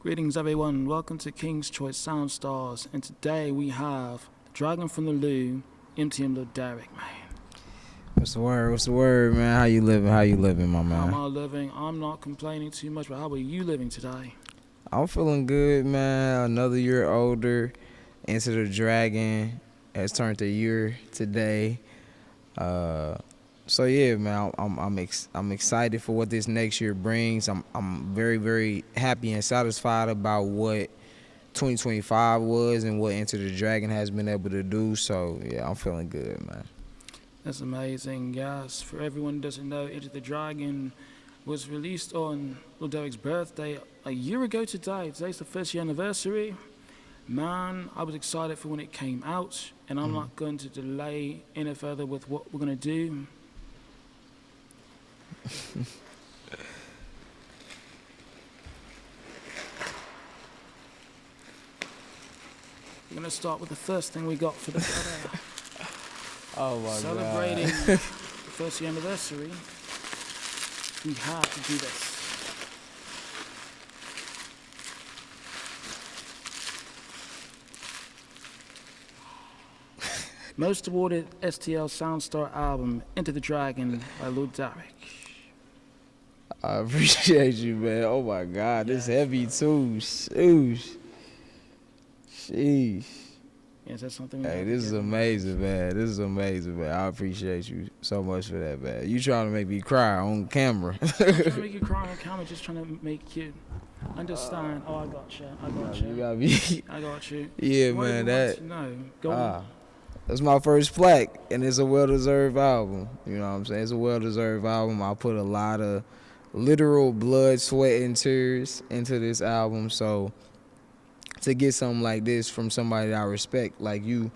Greetings everyone, welcome to King's Choice Soundstars, and today we have the Dragon from the Lou, MTM Lil Derek, man. What's the word? What's the word, man? How you living, my man? How am I living? I'm not complaining too much, but how are you living today? I'm feeling good, man. Another year older. Into the Dragon has turned a year today. So yeah, man, I'm excited for what this next year brings. I'm very, very happy and satisfied about what 2025 was and what Enter the Dragon has been able to do. So yeah, I'm feeling good, man. That's amazing, yes. For everyone who doesn't know, Enter the Dragon was released on Lil Derek's birthday a year ago today. Today's the first year anniversary. Man, I was excited for when it came out, and I'm not going to delay any further with what we're going to do. We're going to start with the first thing we got for the brother. Oh my Celebrating God. the first year anniversary, we have to do this. Most awarded STL Soundstar album, Enter the Dragon by Lil Derek. I appreciate you, man. Oh my God, this heavy too. Sheesh. Yes, that's something we Hey, have this to is get. amazing, man. This is amazing, man. I appreciate you so much for that, man. You trying to make me cry on camera. I'm trying to make you cry on camera, just trying to make you understand. Oh, I got you. I got You you. got me. I got you. Yeah, What do man. you want That. to know? Go on. That's my first plaque, and it's a well-deserved album. You know what I'm saying? It's a well-deserved album. I put a lot of literal blood, sweat, and tears into this album. So to get something like this from somebody that I respect, like you,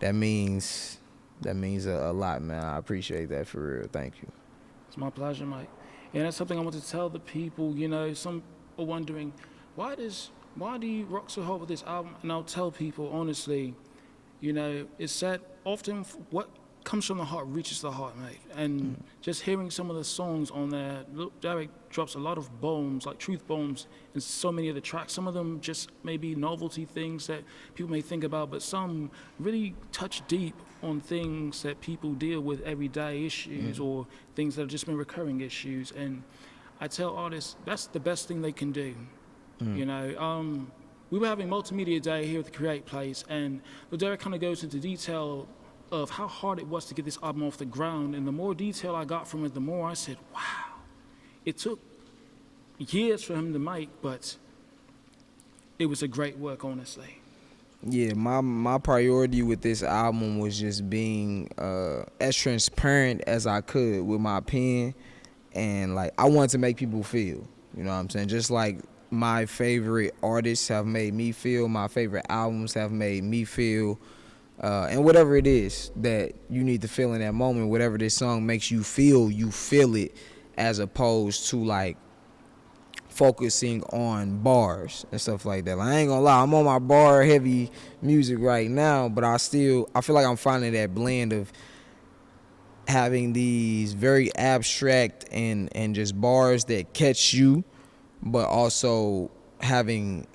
that means a lot, man. I appreciate that for real. Thank you. It's my pleasure, mate. And that's something I want to tell the people. You know, some are wondering, why do you rock so hard with this album? And I'll tell people honestly, you know, it's said often what comes from the heart reaches the heart, mate. And just hearing some of the songs on there, look, Derek drops a lot of bombs, like truth bombs, in so many of the tracks. Some of them just maybe novelty things that people may think about, but some really touch deep on things that people deal with everyday issues or things that have just been recurring issues. And I tell artists that's the best thing they can do. You know, we were having multimedia day here at the Create Place, and Lil Derek kind of goes into detail of how hard it was to get this album off the ground. And the more detail I got from it, the more I said, wow, it took years for him to make, but it was a great work, honestly. Yeah, my priority with this album was just being as transparent as I could with my pen, and like I wanted to make people feel, you know what I'm saying? Just like my favorite artists have made me feel, my favorite albums have made me feel, and whatever it is that you need to feel in that moment, whatever this song makes you feel it, as opposed to like focusing on bars and stuff like that. Like, I ain't gonna lie, I'm on my bar heavy music right now, but I feel like I'm finding that blend of having these very abstract and just bars that catch you, but also having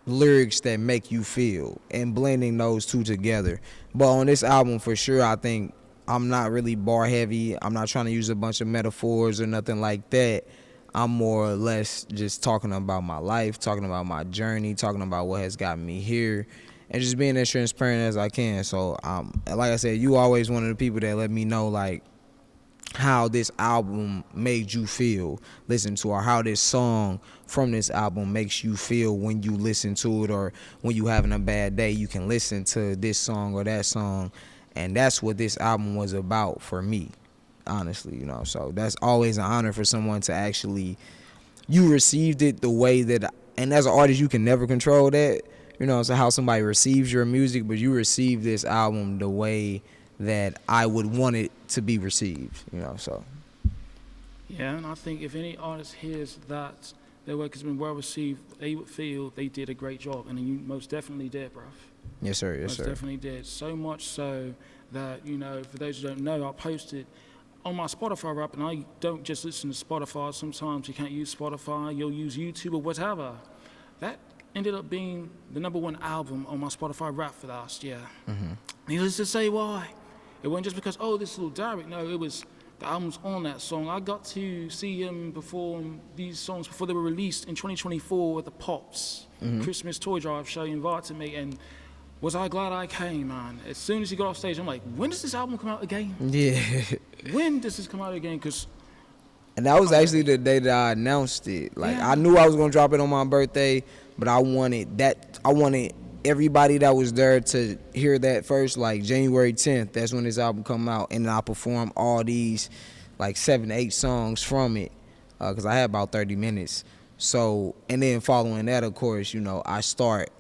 lyrics that make you feel, and blending those two together. But on this album, for sure, I think I'm not really bar heavy. I'm not trying to use a bunch of metaphors or nothing like that. I'm more or less just talking about my life, talking about my journey, talking about what has gotten me here, and just being as transparent as I can. So, like I said, you always one of the people that let me know, like, how this album made you feel listen to, or how this song from this album makes you feel when you listen to it, or when you having a bad day, you can listen to this song or that song. And that's what this album was about for me, honestly, you know. So that's always an honor for someone to actually, you received it the way that, and as an artist you can never control that, you know, so how somebody receives your music, but you receive this album the way that I would want it to be received, you know. So Yeah, and I think if any artist hears that their work has been well received, they would feel they did a great job, and you most definitely did, bruv. yes sir, yes Most sir. definitely did. So much so that, you know, for those who don't know, I posted on my Spotify rap, and I don't just listen to Spotify. Sometimes you can't use Spotify, you'll use YouTube or whatever. that ended up being the #1 album on my Spotify rap for last year. Needless to say why. It wasn't just because, oh, this is Lil Derek. No, it was the album's on that song. I got to see him perform these songs before they were released in 2024 at the Pops Christmas Toy Drive show. He invited me, and was I glad I came, man. As soon as he got off stage, I'm like, when does this album come out again? Yeah. When does this come out again? Because And that was actually the day that I announced it. Like, Yeah. I knew I was gonna drop it on my birthday, but I wanted everybody that was there to hear that first, like January 10th. That's when this album come out, and then I perform all these, like 7 to 8 songs from it, cause I had about 30 minutes. So, and then following that, of course, you know, I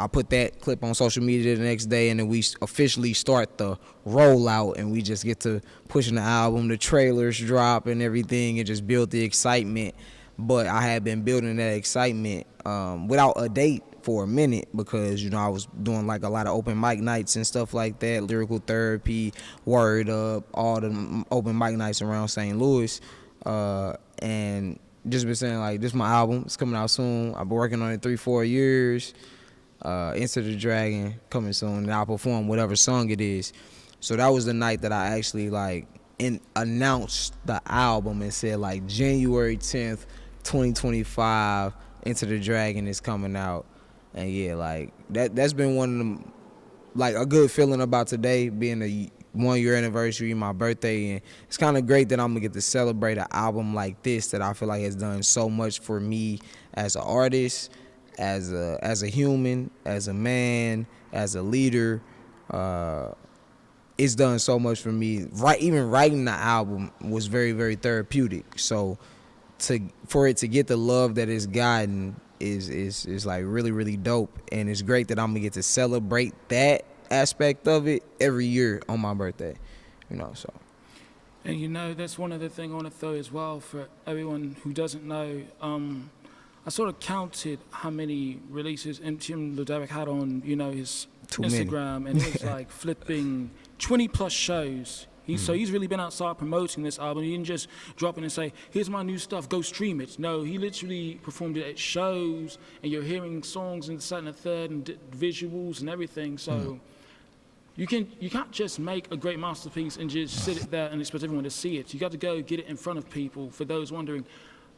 put that clip on social media the next day, and then we officially start the rollout, and we just get to pushing the album, the trailers drop and everything, and just build the excitement. But I had been building that excitement without a date for a minute, because, you know, I was doing like a lot of open mic nights and stuff like that, lyrical therapy, Word Up, all the open mic nights around St. Louis, and just been saying, like, this is my album, it's coming out soon. I've been working on it 3-4 years. Enter the Dragon coming soon, and I'll perform whatever song it is. So that was the night that I actually like announced the album and said, like, January 10th, 2025, Enter the Dragon is coming out. And yeah, like that's been one of them, like, a good feeling about today being a 1-year anniversary, my birthday, and it's kind of great that I'm gonna get to celebrate an album like this that I feel like has done so much for me as an artist, as a human, as a man, as a leader. It's done so much for me. Even writing the album was very, very therapeutic. So for it to get the love that it's gotten is like really, really dope, and it's great that I'm gonna get to celebrate that aspect of it every year on my birthday, you know. So, and you know, that's one other thing I want to throw as well for everyone who doesn't know. I sort of counted how many releases Lil Derek had on, you know, his Too Instagram, and it was like flipping 20 plus shows. So he's really been outside promoting this album. He didn't just drop it and say, here's my new stuff, go stream it. No, he literally performed it at shows, and you're hearing songs and the and the third and visuals and everything. So you can't just make a great masterpiece and just sit it there and expect everyone to see it. You got to go get it in front of people. For those wondering,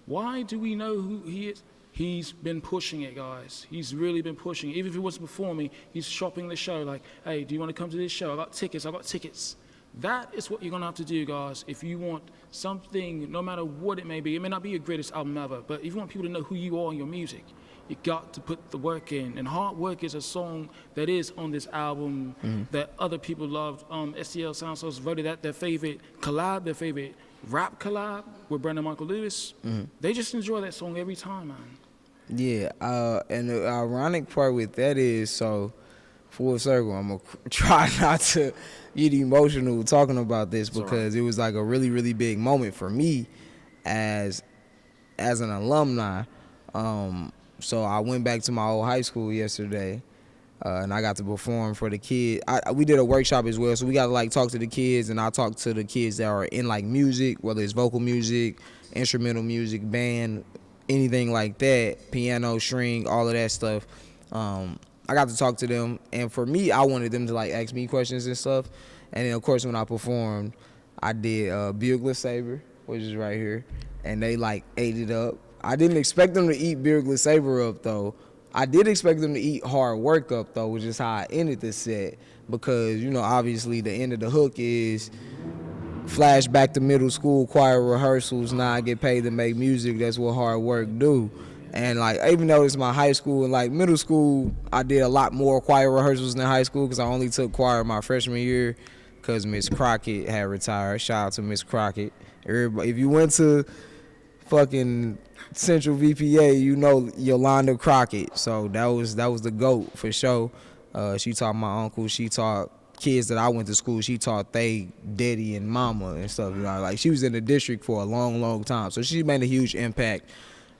why do we know who he is? He's been pushing it, guys. He's really been pushing it. Even if he wasn't performing, he's shopping the show. Like, hey, do you want to come to this show? I got tickets. That is what you're going to have to do, guys, if you want something, no matter what it may be. It may not be your greatest album ever, but if you want people to know who you are in your music, you got to put the work in. And Hard Work is a song that is on this album that other people loved. STL Soundsource voted that their favorite collab, their favorite rap collab with Brandon Michael Lewis. They just enjoy that song every time, man. yeah, and the ironic part with that is, so full circle, I'm gonna try not to get emotional talking about this, because it was like a really, really big moment for me as an alumni. So I went back to my old high school yesterday, and I got to perform for the kids. We did a workshop as well, so we got to like talk to the kids, and I talked to the kids that are in like music, whether it's vocal music, instrumental music, band, anything like that, piano, string, all of that stuff. I got to talk to them, and for me, I wanted them to like ask me questions and stuff. And then of course when I performed, I did Bugler Saber, which is right here, and they like ate it up. I didn't expect them to eat Bugler Saber up though. I did expect them to eat Hard Work up though, which is how I ended the set, because, you know, obviously the end of the hook is flashback to middle school choir rehearsals. Now I get paid to make music. That's what hard work do. And like, even though it's my high school and like middle school, I did a lot more choir rehearsals than high school, because I only took choir my freshman year because Miss Crockett had retired. Shout out to Miss Crockett. Everybody, if you went to fucking Central VPA, you know Yolanda Crockett. So that was the GOAT for sure. She taught my uncle. She taught kids that I went to school. She taught they daddy and mama and stuff. You know, like she was in the district for a long, long time. So she made a huge impact.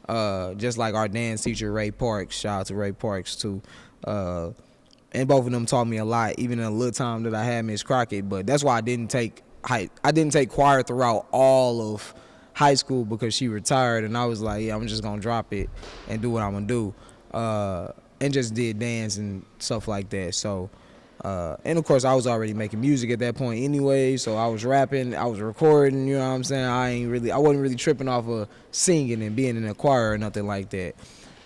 Just like our dance teacher Ray Parks. Shout out to Ray Parks too. And both of them taught me a lot, even in the little time that I had Miss Crockett. But that's why I didn't take choir throughout all of high school, because she retired, and I was like, yeah, I'm just gonna drop it and do what I'm gonna do. and just did dance and stuff like that. So, and of course, I was already making music at that point anyway. So I was rapping, I was recording. You know what I'm saying? I wasn't really tripping off of singing and being in a choir or nothing like that.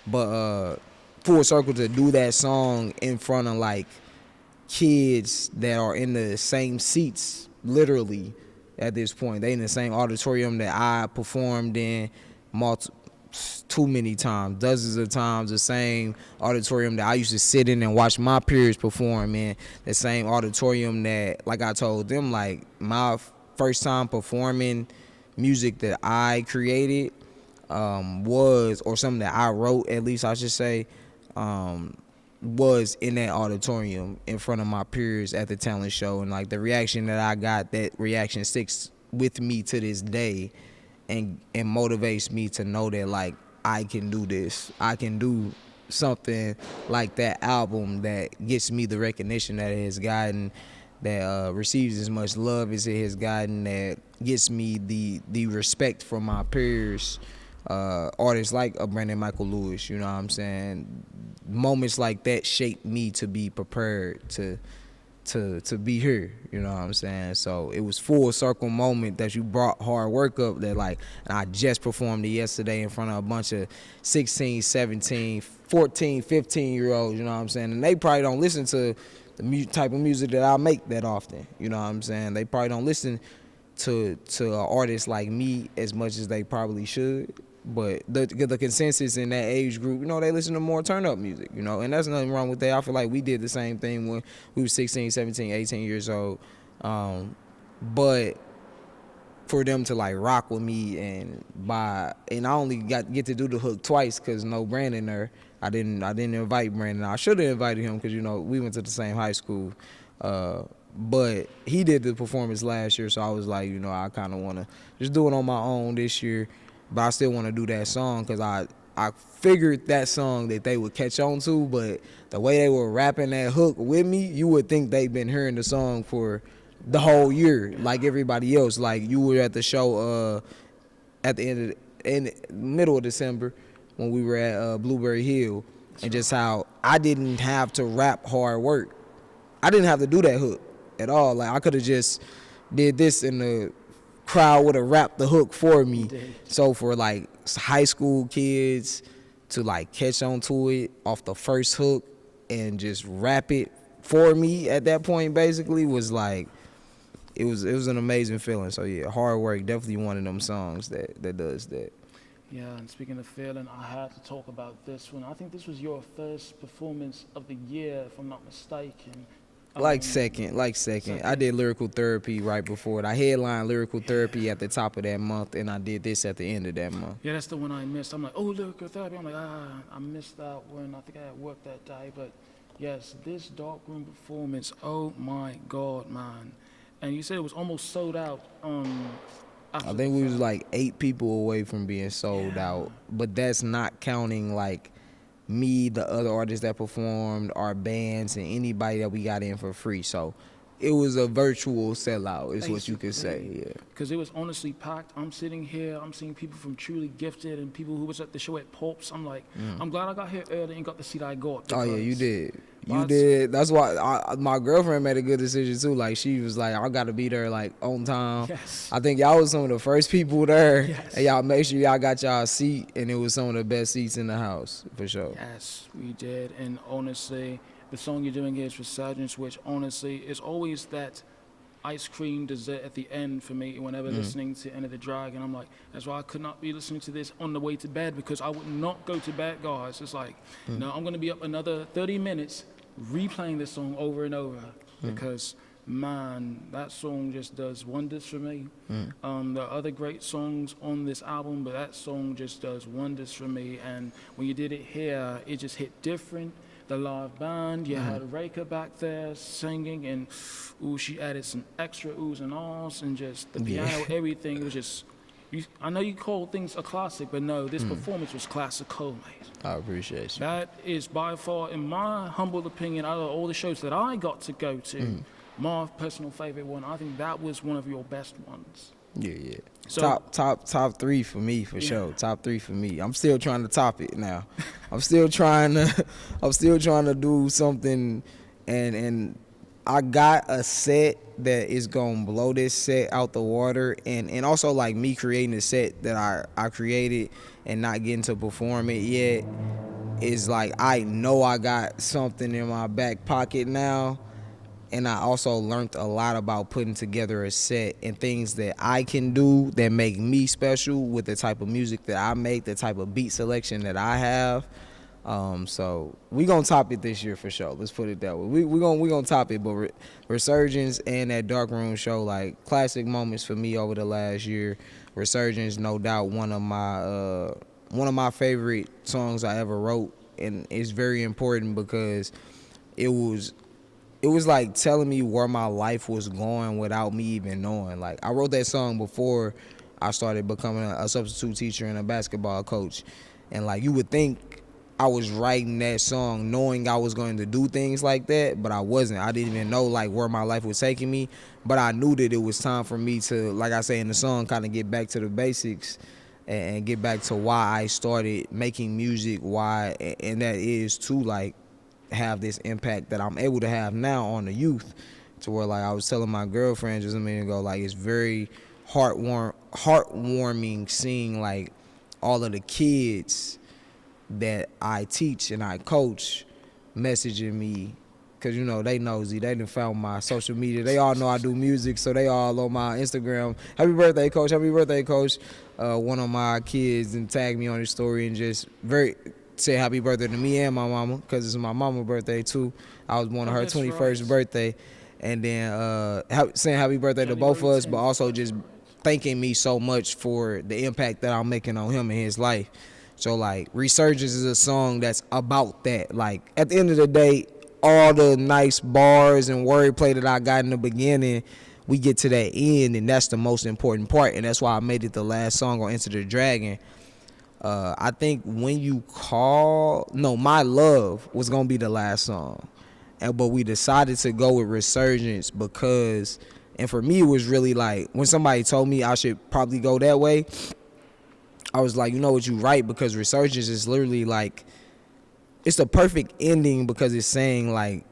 But full circle to do that song in front of like kids that are in the same seats, literally. At this point, they in the same auditorium that I performed in too many times, dozens of times, the same auditorium that I used to sit in and watch my peers perform in, the same auditorium that, like I told them, like my first time performing music that I created was, or something that I wrote, at least I should say, was in that auditorium in front of my peers at the talent show. And like the reaction that I got, that reaction sticks with me to this day, and motivates me to know that like I can do this. I can do something like that album that gets me the recognition that it has gotten, that receives as much love as it has gotten, that gets me the respect from my peers, artists like Brandon Michael Lewis. You know what I'm saying? Moments like that shape me to be prepared to be here, you know what I'm saying? So it was full circle moment that you brought hard work up, that like, and I just performed it yesterday in front of a bunch of 16, 17, 14, 15-year-olds, you know what I'm saying? And they probably don't listen to the type of music that I make that often, you know what I'm saying? They probably don't listen to artists like me as much as they probably should. But the consensus in that age group, you know, they listen to more turn-up music, you know, and there's nothing wrong with that. I feel like we did the same thing when we were 16, 17, 18 years old. But for them to, like, rock with me and I only get to do the hook twice because no Brandon there. I didn't invite Brandon. I should have invited him because, you know, we went to the same high school. But he did the performance last year, so I was like, you know, I kind of want to just do it on my own this year. But I still want to do that song because I figured that song that they would catch on to, but the way they were rapping that hook with me, you would think they've been hearing the song for the whole year, like everybody else. Like you were at the show at the middle of December when we were at Blueberry Hill, and just how I didn't have to rap hard work. I didn't have to do that hook at all. Like I could have just did this in the crowd would have rapped the hook for me. So for like high school kids to like catch on to it off the first hook and just rap it for me at that point basically was like, it was an amazing feeling. So yeah, hard work, definitely one of them songs that does that. Yeah, and speaking of feeling, I had to talk about this one. I think this was your first performance of the year, if I'm not mistaken. Second. I did lyrical therapy right before it. I headlined lyrical therapy at the top of that month, and I did this at the end of that month. Yeah, that's the one I missed. I'm like, oh, lyrical therapy. I'm like, I missed that one. I think I had work that day. But yes, this darkroom performance, oh my God, man. And you said it was almost sold out. I think we was like 8 people away from being sold out, but that's not counting like me, the other artists that performed, our bands, and anybody that we got in for free. So it was a virtual sellout, is basically what you could say. Yeah. Because it was honestly packed. I'm sitting here, I'm seeing people from Truly Gifted and people who was at the show at Pops. I'm like, I'm glad I got here early and got the seat I got. Oh yeah, you did. You did. That's why my girlfriend made a good decision too. Like she was like, I gotta be there like on time. Yes. I think y'all was some of the first people there. Yes. And y'all make sure y'all got y'all a seat, and it was some of the best seats in the house for sure. Yes, we did. And honestly, the song you're doing here is Resurgence, which honestly is always that ice cream dessert at the end for me whenever listening to Enter the Dragon. I'm like, that's why I could not be listening to this on the way to bed, because I would not go to bed, guys. It's like, no, I'm going to be up another 30 minutes replaying this song over and over because, man, that song just does wonders for me. There are other great songs on this album, but that song just does wonders for me. And when you did it here, it just hit different. The live band, you had Reka back there singing, and ooh, she added some extra oohs and ahs, and just the piano, everything. It was just, I know you call things a classic, but no, this performance was classical, mate. I appreciate you. That is by far, in my humble opinion, out of all the shows that I got to go to, my personal favorite one. I think that was one of your best ones. Yeah. So Top three for me for sure. Top three for me. I'm still trying to top it now. I'm still trying to do something, and I got a set that is gonna blow this set out the water, and also like me creating a set that I created and not getting to perform it yet is like I know I got something in my back pocket now. And I also learned a lot about putting together a set and things that I can do that make me special with the type of music that I make, the type of beat selection that I have. So we gonna top it this year for sure. Let's put it that way. We gonna top it. But Resurgence and that Dark Room show, like classic moments for me over the last year. Resurgence, no doubt, one of my favorite songs I ever wrote, and it's very important because it was like telling me where my life was going without me even knowing. Like, I wrote that song before I started becoming a substitute teacher and a basketball coach. And like, you would think I was writing that song knowing I was going to do things like that, but I wasn't. I didn't even know like where my life was taking me, but I knew that it was time for me to, like I say in the song, kind of get back to the basics and get back to why I started making music, and that is to like have this impact that I'm able to have now on the youth, to where like I was telling my girlfriend just a minute ago, like it's very heartwarming seeing like all of the kids that I teach and I coach messaging me, because you know they nosy, they done found my social media, they all know I do music, so they all on my Instagram, happy birthday coach, happy birthday coach. One of my kids and tagged me on his story and just say happy birthday to me and my mama, because it's my mama's birthday too. I was born on her 21st birthday, and then saying happy birthday to both of us, but also just thanking me so much for the impact that I'm making on him and his life. So like Resurgence is a song that's about that. Like at the end of the day, all the nice bars and wordplay that I got in the beginning, we get to that end, and that's the most important part, and that's why I made it the last song on Enter the Dragon. I think when you My Love was gonna be the last song, but we decided to go with Resurgence because, and for me it was really like when somebody told me I should probably go that way, I was like, you know what, you right, because Resurgence is literally like, it's the perfect ending because it's saying like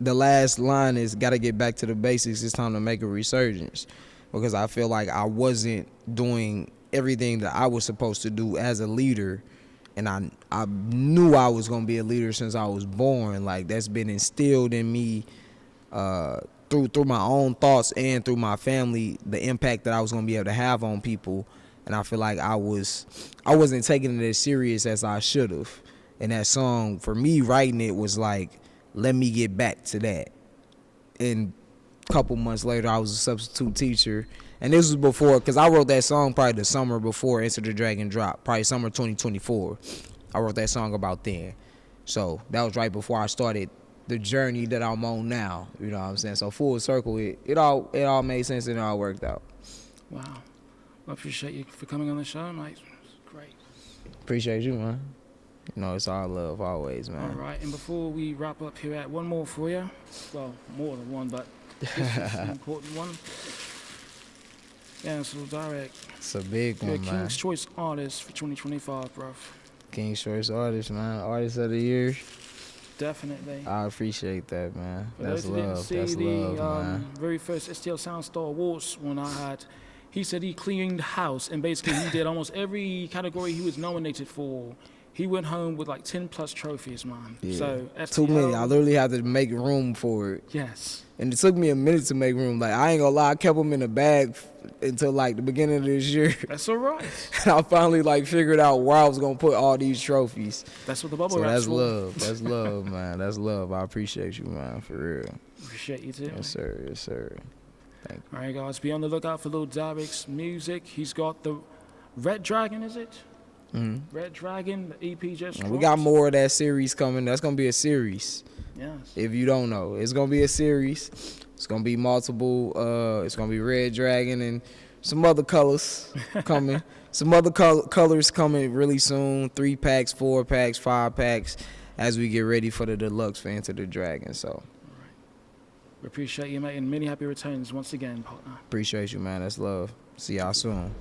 the last line is gotta get back to the basics, it's time to make a resurgence, because I feel like I wasn't doing everything that I was supposed to do as a leader, and I knew I was gonna be a leader since I was born. Like that's been instilled in me through my own thoughts and through my family, the impact that I was gonna be able to have on people. And I feel like I wasn't taking it as serious as I should have. And that song, for me writing it, was like, let me get back to that. And a couple months later, I was a substitute teacher. And this was before, because I wrote that song probably the summer before Enter the Dragon dropped, probably summer 2024. I wrote that song about then. So that was right before I started the journey that I'm on now. You know what I'm saying? So full circle, it all made sense and it all worked out. Wow. I appreciate you for coming on the show, mate. It's great. Appreciate you, man. You know, it's all love always, man. All right, and before we wrap up here, at one more for you. Well, more than one, but this is an important one. Yeah, so Derek. It's a big one, You're man. King's Choice Artist for 2025, bruv. King's Choice Artist, man. Artist of the Year. Definitely. I appreciate that, man. For That's those who didn't love. see That's the love, man. very first STL Soundstar Awards one I had, he said he cleaned house, and basically he did almost every category he was nominated for. He went home with like 10 plus trophies, man. Yeah. So Too many. I literally had to make room for it. Yes. And it took me a minute to make room. Like, I ain't gonna lie, I kept them in the bag until like the beginning of this year. That's all right. And I finally like figured out where I was gonna put all these trophies. That's what the bubble So wrap's that's for. love. That's love, man. That's love. I appreciate you, man, for real. Appreciate you too. Yes, sir. Yes, sir. Thank you. All right, guys, be on the lookout for Lil DERIK'S music. He's got the Red Dragon, is it? Mm-hmm. Red Dragon, the EP just dropped. We got more of that series coming. That's gonna be a series. Yes. If you don't know, it's gonna be a series. It's gonna be multiple. It's gonna be Red Dragon and some other colors coming. Some other colors coming really soon. 3 packs, 4 packs, 5 packs, as we get ready for the deluxe for Enter the Dragon. So. We appreciate you, mate, and many happy returns once again, partner. Appreciate you, man. That's love. See y'all soon.